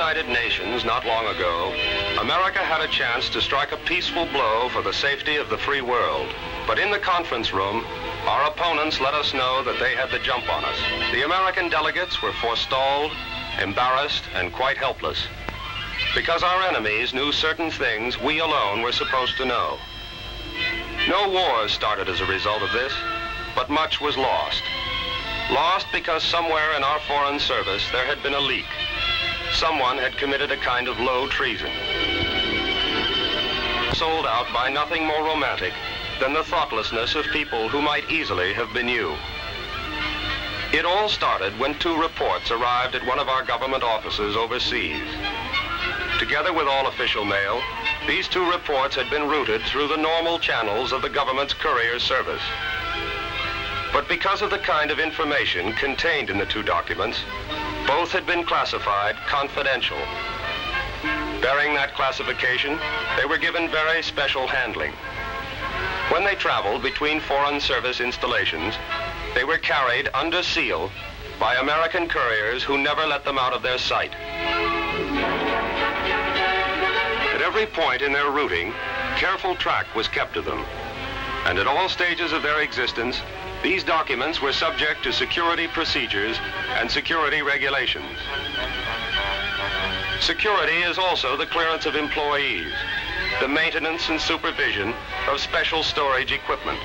United Nations not long ago, America had a chance to strike a peaceful blow for the safety of the free world. But in the conference room, our opponents let us know that they had the jump on us. The American delegates were forestalled, embarrassed, and quite helpless. Because our enemies knew certain things we alone were supposed to know. No wars started as a result of this, but much was lost. Lost because somewhere in our foreign service there had been a leak. Someone had committed a kind of low treason. Sold out by nothing more romantic than the thoughtlessness of people who might easily have been you. It all started when 2 reports arrived at one of our government offices overseas. Together with all official mail, these 2 reports had been routed through the normal channels of the government's courier service. But because of the kind of information contained in the 2 documents, both had been classified confidential. Bearing that classification, they were given very special handling. When they traveled between foreign service installations, they were carried under seal by American couriers who never let them out of their sight. At every point in their routing, careful track was kept of them. And at all stages of their existence, these documents were subject to security procedures and security regulations. Security is also the clearance of employees, the maintenance and supervision of special storage equipment,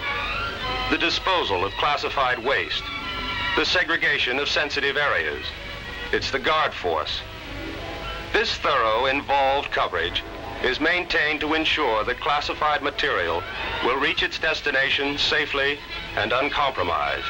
the disposal of classified waste, the segregation of sensitive areas. It's the guard force. This thorough, involved coverage is maintained to ensure that classified material will reach its destination safely and uncompromised.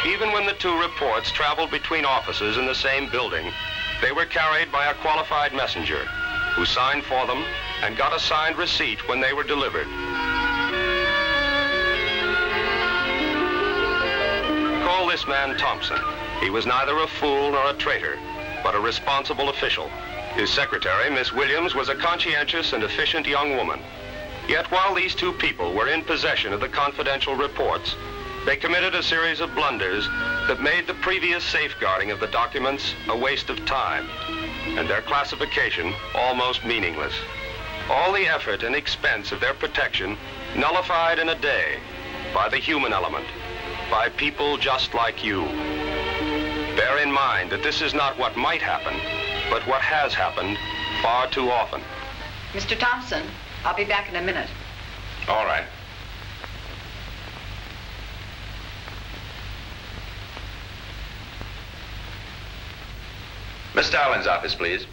Even when the 2 reports traveled between offices in the same building, they were carried by a qualified messenger who signed for them and got a signed receipt when they were delivered. Call this man Thompson. He was neither a fool nor a traitor, but a responsible official. His secretary, Miss Williams, was a conscientious and efficient young woman. Yet while these 2 people were in possession of the confidential reports, they committed a series of blunders that made the previous safeguarding of the documents a waste of time, and their classification almost meaningless. All the effort and expense of their protection nullified in a day by the human element, by people just like you. Bear in mind that this is not what might happen, but what has happened far too often. Mr. Thompson, I'll be back in a minute. All right. Miss Starlin's office, please.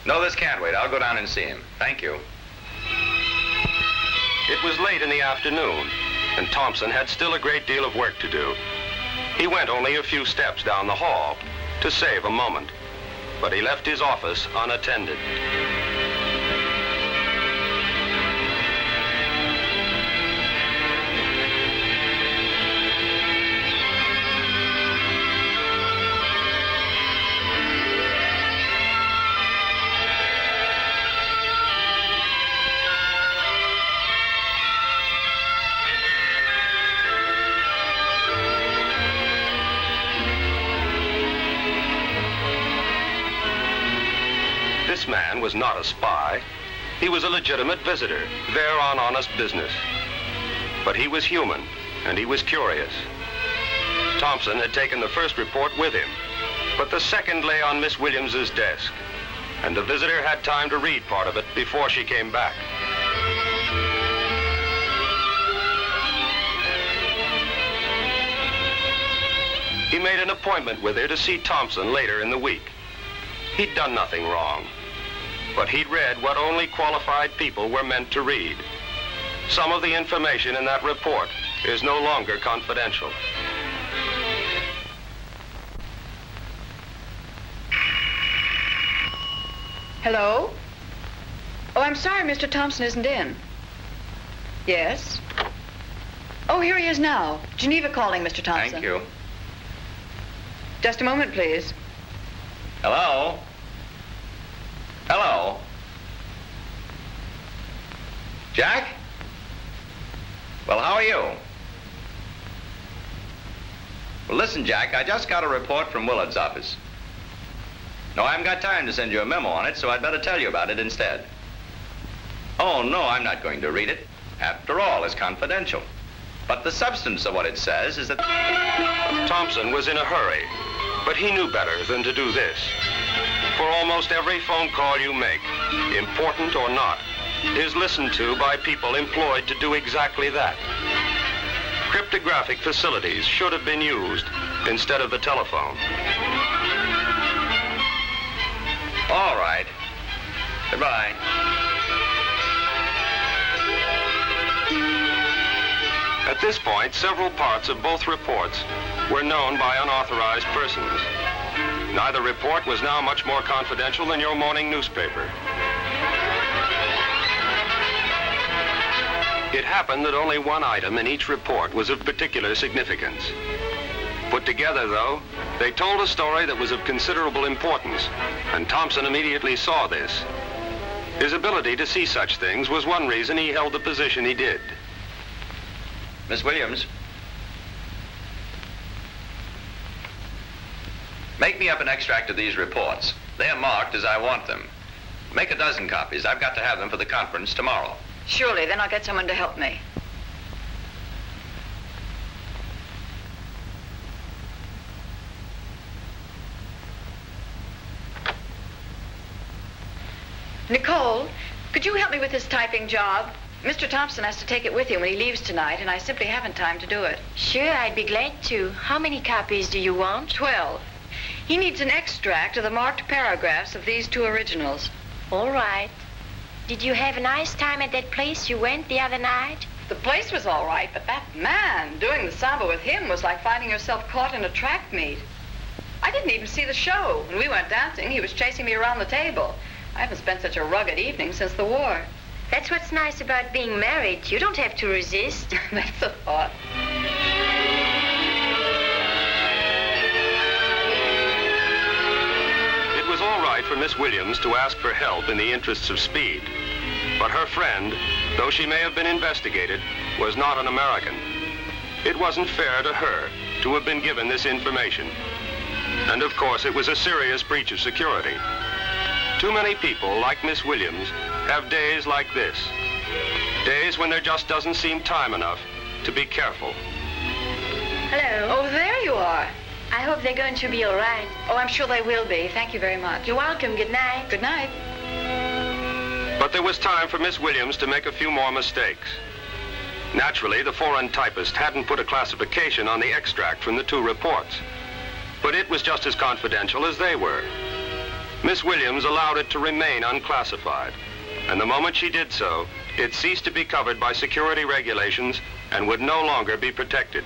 No, this can't wait. I'll go down and see him. Thank you. It was late in the afternoon, and Thompson had still a great deal of work to do. He went only a few steps down the hall to save a moment, but he left his office unattended. This man was not a spy. He was a legitimate visitor, there on honest business. But he was human, and he was curious. Thompson had taken the first report with him, but the second lay on Miss Williams's desk, and the visitor had time to read part of it before she came back. He made an appointment with her to see Thompson later in the week. He'd done nothing wrong, but he'd read what only qualified people were meant to read. Some of the information in that report is no longer confidential. Hello? Oh, I'm sorry Mr. Thompson isn't in. Yes? Oh, here he is now. Geneva calling, Mr. Thompson. Thank you. Just a moment, please. Hello? Hello? Jack? Well, how are you? Well, listen, Jack, I just got a report from Willard's office. No, I haven't got time to send you a memo on it, so I'd better tell you about it instead. Oh, no, I'm not going to read it. After all, it's confidential. But the substance of what it says is that... Thompson was in a hurry, but he knew better than to do this. For almost every phone call you make, important or not, is listened to by people employed to do exactly that. Cryptographic facilities should have been used instead of the telephone. All right. Goodbye. At this point, several parts of both reports were known by unauthorized persons. Neither report was now much more confidential than your morning newspaper. It happened that only one item in each report was of particular significance. Put together, though, they told a story that was of considerable importance, and Thompson immediately saw this. His ability to see such things was one reason he held the position he did. Miss Williams? Make me up an extract of these reports. They are marked as I want them. Make a dozen copies. I've got to have them for the conference tomorrow. Surely, then I'll get someone to help me. Nicole, could you help me with this typing job? Mr. Thompson has to take it with him when he leaves tonight, and I simply haven't time to do it. Sure, I'd be glad to. How many copies do you want? 12. He needs an extract of the marked paragraphs of these two originals. All right. Did you have a nice time at that place you went the other night? The place was all right, but that man, doing the samba with him was like finding yourself caught in a track meet. I didn't even see the show. When we went dancing, he was chasing me around the table. I haven't spent such a rugged evening since the war. That's what's nice about being married. You don't have to resist. That's a thought. It was all right for Miss Williams to ask for help in the interests of speed. But her friend, though she may have been investigated, was not an American. It wasn't fair to her to have been given this information. And of course, it was a serious breach of security. Too many people, like Miss Williams, have days like this. Days when there just doesn't seem time enough to be careful. Hello. Oh, there you are. I hope they're going to be all right. Oh, I'm sure they will be. Thank you very much. You're welcome. Good night. Good night. But there was time for Miss Williams to make a few more mistakes. Naturally, the foreign typist hadn't put a classification on the extract from the two reports. But it was just as confidential as they were. Miss Williams allowed it to remain unclassified. And the moment she did so, it ceased to be covered by security regulations and would no longer be protected.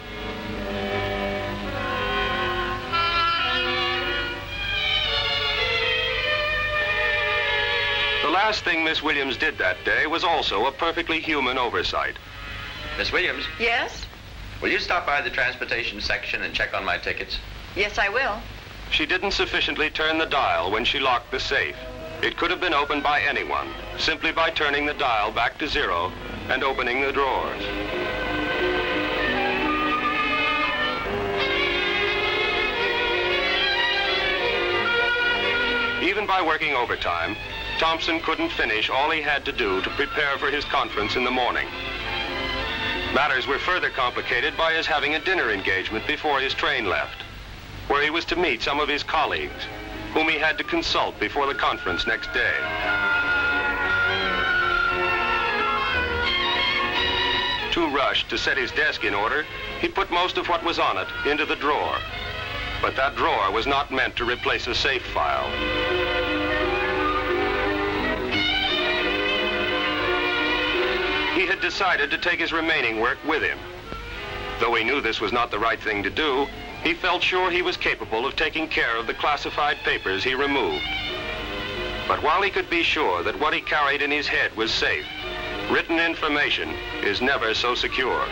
The last thing Miss Williams did that day was also a perfectly human oversight. Miss Williams, Yes? will you stop by the transportation section and check on my tickets? Yes, I will. She didn't sufficiently turn the dial when she locked the safe. It could have been opened by anyone, simply by turning the dial back to 0 and opening the drawers. Even by working overtime, Thompson couldn't finish all he had to do to prepare for his conference in the morning. Matters were further complicated by his having a dinner engagement before his train left, where he was to meet some of his colleagues, whom he had to consult before the conference next day. Too rushed to set his desk in order, he put most of what was on it into the drawer. But that drawer was not meant to replace a safe file. He had decided to take his remaining work with him. Though he knew this was not the right thing to do, he felt sure he was capable of taking care of the classified papers he removed. But while he could be sure that what he carried in his head was safe, written information is never so secure.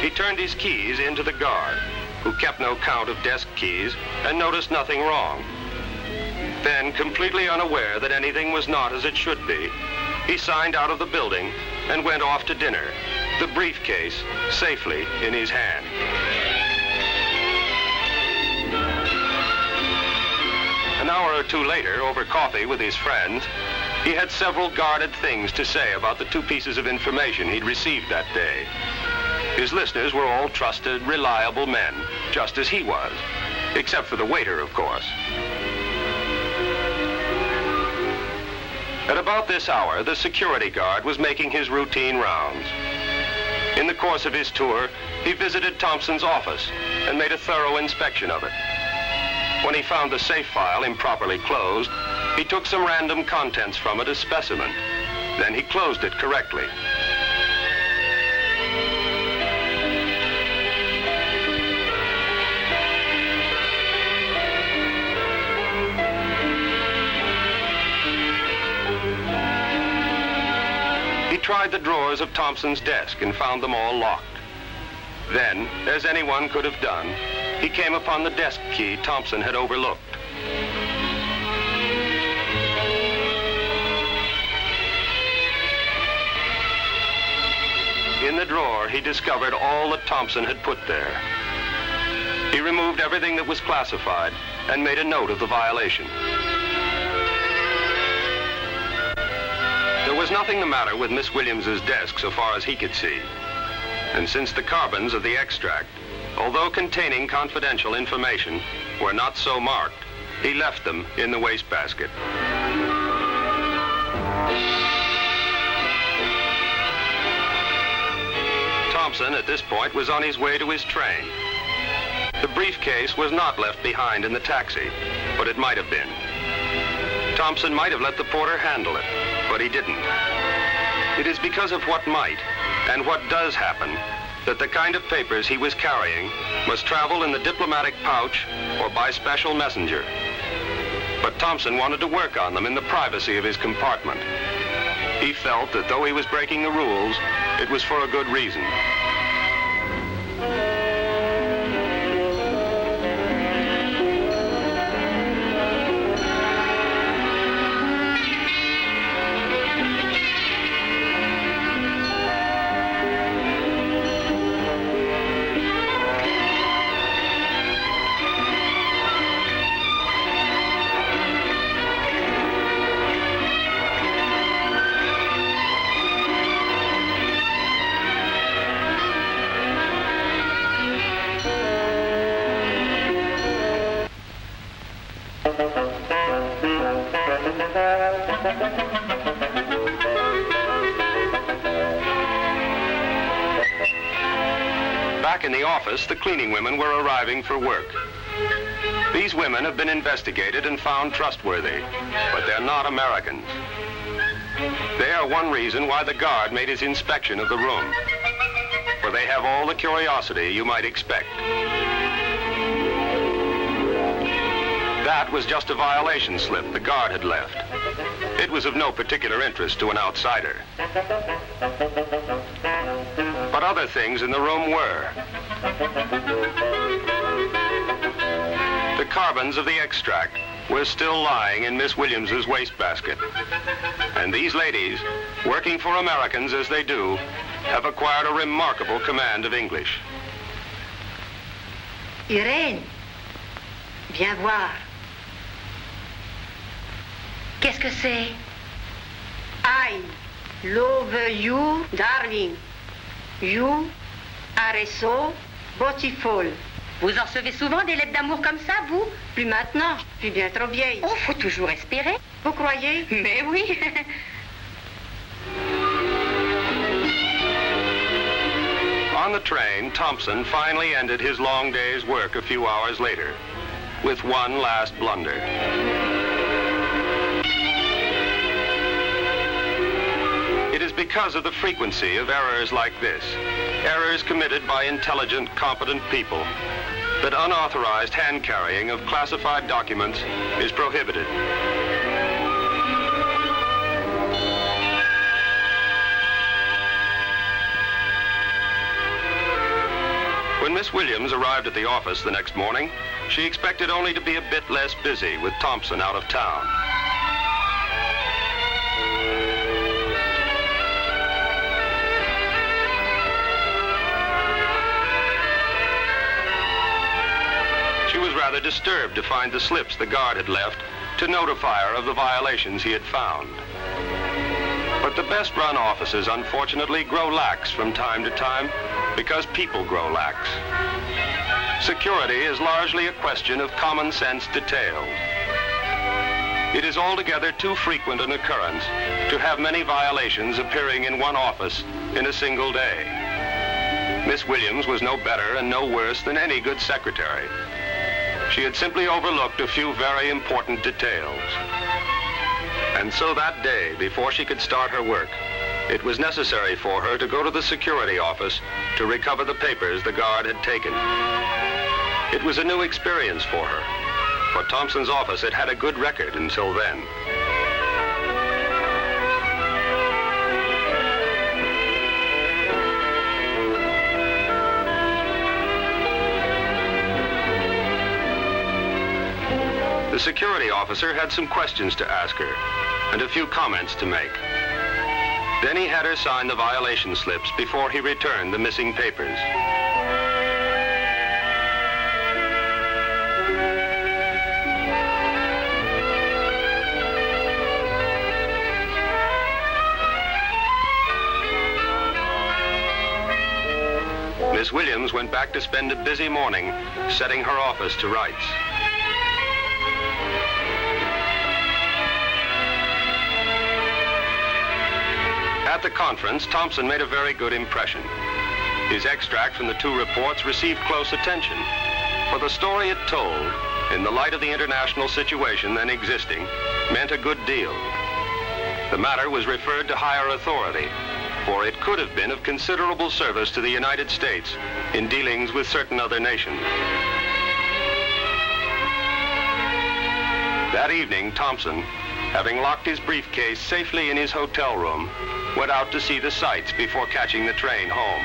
He turned his keys into the guard, who kept no count of desk keys and noticed nothing wrong. Then, completely unaware that anything was not as it should be, he signed out of the building and went off to dinner, the briefcase safely in his hand. An hour or two later, over coffee with his friends, he had several guarded things to say about the 2 pieces of information he'd received that day. His listeners were all trusted, reliable men, just as he was, except for the waiter, of course. At about this hour, the security guard was making his routine rounds. In the course of his tour, he visited Thompson's office and made a thorough inspection of it. When he found the safe file improperly closed, he took some random contents from it as specimen. Then he closed it correctly. He tried the drawers of Thompson's desk and found them all locked. Then, as anyone could have done, he came upon the desk key Thompson had overlooked. In the drawer, he discovered all that Thompson had put there. He removed everything that was classified and made a note of the violation. There was nothing the matter with Miss Williams's desk so far as he could see. And since the carbons of the extract, although containing confidential information, were not so marked, he left them in the wastebasket. Thompson, at this point, was on his way to his train. The briefcase was not left behind in the taxi, but it might have been. Thompson might have let the porter handle it, but he didn't. It is because of what might and what does happen that the kind of papers he was carrying must travel in the diplomatic pouch or by special messenger. But Thompson wanted to work on them in the privacy of his compartment. He felt that though he was breaking the rules, it was for a good reason. Back in the office, the cleaning women were arriving for work. These women have been investigated and found trustworthy, but they're not Americans. They are one reason why the guard made his inspection of the room, for they have all the curiosity you might expect. That was just a violation slip the guard had left. It was of no particular interest to an outsider. But other things in the room were. The carbons of the extract were still lying in Miss Williams's wastebasket. And these ladies, working for Americans as they do, have acquired a remarkable command of English. Irène, viens voir. Qu'est-ce que c'est? I love you, darling. You are so beautiful. Vous en recevez souvent des lettres d'amour comme ça, vous? Plus maintenant, je suis bien trop vieille. Oh, faut toujours espérer. Vous croyez? Mais oui. On the train, Thompson finally ended his long day's work a few hours later with one last blunder. It is because of the frequency of errors like this, errors committed by intelligent, competent people, that unauthorized hand carrying of classified documents is prohibited. When Miss Williams arrived at the office the next morning, she expected only to be a bit less busy with Thompson out of town. She was rather disturbed to find the slips the guard had left to notify her of the violations he had found. But the best-run offices, unfortunately, grow lax from time to time because people grow lax. Security is largely a question of common sense detail. It is altogether too frequent an occurrence to have many violations appearing in one office in a single day. Miss Williams was no better and no worse than any good secretary. She had simply overlooked a few very important details. And so that day, before she could start her work, it was necessary for her to go to the security office to recover the papers the guard had taken. It was a new experience for her, for Thompson's office had had a good record until then. The security officer had some questions to ask her and a few comments to make. Then he had her sign the violation slips before he returned the missing papers. Miss Williams went back to spend a busy morning setting her office to rights. At the conference, Thompson made a very good impression. His extract from the two reports received close attention, for the story it told, in the light of the international situation then existing, meant a good deal. The matter was referred to higher authority, for it could have been of considerable service to the United States in dealings with certain other nations. That evening, Thompson, having locked his briefcase safely in his hotel room, went out to see the sights before catching the train home.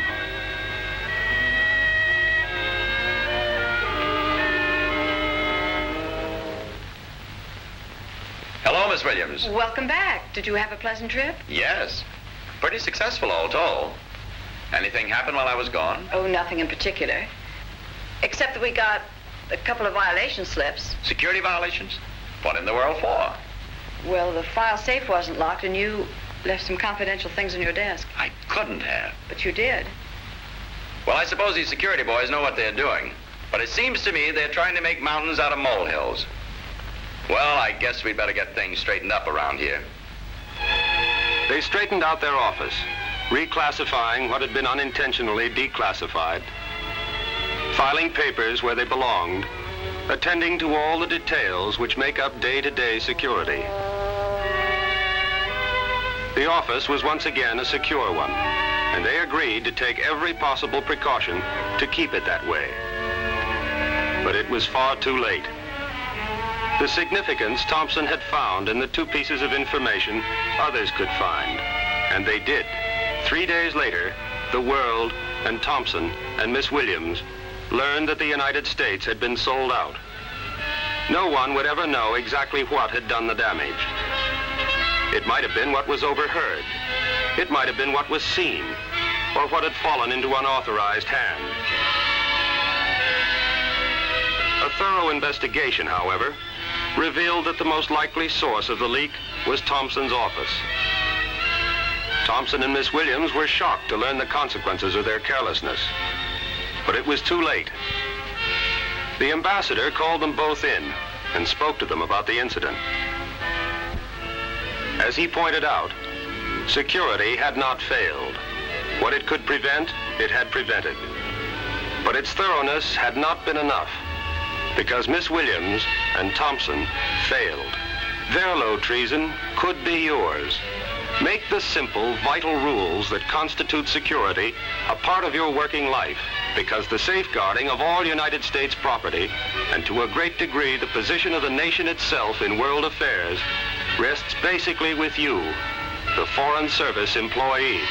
Hello, Miss Williams. Welcome back. Did you have a pleasant trip? Yes. Pretty successful, all told. Anything happen while I was gone? Oh, nothing in particular. Except that we got a couple of violation slips. Security violations? What in the world for? Well, the file safe wasn't locked and you left some confidential things on your desk. I couldn't have. But you did. Well, I suppose these security boys know what they're doing. But it seems to me they're trying to make mountains out of molehills. Well, I guess we'd better get things straightened up around here. They straightened out their office, reclassifying what had been unintentionally declassified, filing papers where they belonged, attending to all the details which make up day-to-day security. The office was once again a secure one, and they agreed to take every possible precaution to keep it that way. But it was far too late. The significance Thompson had found in the two pieces of information others could find, and they did. 3 days later, the world and Thompson and Miss Williams learned that the United States had been sold out. No one would ever know exactly what had done the damage. It might have been what was overheard. It might have been what was seen, or what had fallen into unauthorized hands. A thorough investigation, however, revealed that the most likely source of the leak was Thompson's office. Thompson and Miss Williams were shocked to learn the consequences of their carelessness, but it was too late. The ambassador called them both in and spoke to them about the incident. As he pointed out, security had not failed. What it could prevent, it had prevented. But its thoroughness had not been enough, because Miss Williams and Thompson failed. Their low treason could be yours. Make the simple, vital rules that constitute security a part of your working life, because the safeguarding of all United States property, and to a great degree the position of the nation itself in world affairs, rests basically with you, the Foreign Service employee.